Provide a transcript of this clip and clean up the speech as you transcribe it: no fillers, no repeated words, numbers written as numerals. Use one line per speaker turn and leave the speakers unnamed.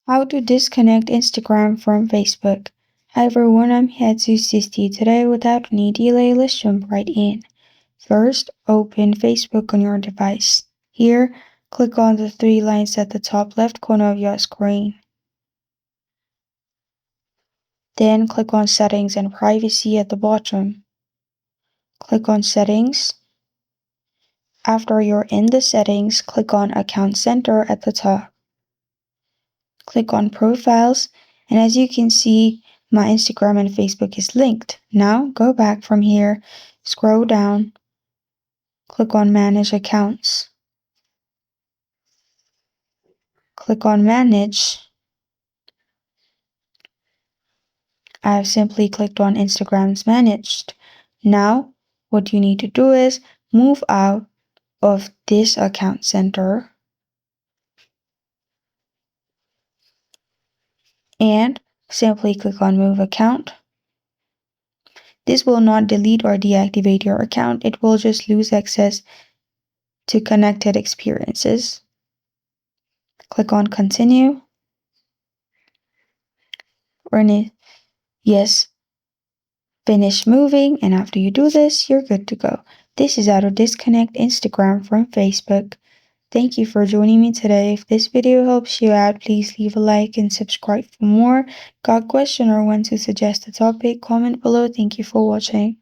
How to disconnect Instagram from Facebook. Hi everyone, I'm Hatsu60 today. Without any delay, let's jump right in. First, open Facebook on your device. Here, click on the three lines at the top left corner of your screen. Then click on Settings and Privacy at the bottom. Click on Settings. After you're in the settings, click on Account Center at the top. Click on Profiles, and as you can see, my Instagram and Facebook is linked. Now go back from here, scroll down, click on Manage Accounts. Click on Manage. I've simply clicked on Instagram's Managed. Now, what you need to do is move out of this account center and simply click on Move Account. This will not delete or deactivate your account. It will just lose access to connected experiences. Click on Continue. Yes, finish moving, and after you do this, you're good to go. This is how to disconnect Instagram from Facebook. Thank you for joining me today. If this video helps you out, please leave a like and subscribe for more. Got a question or want to suggest a topic? Comment below. Thank you for watching.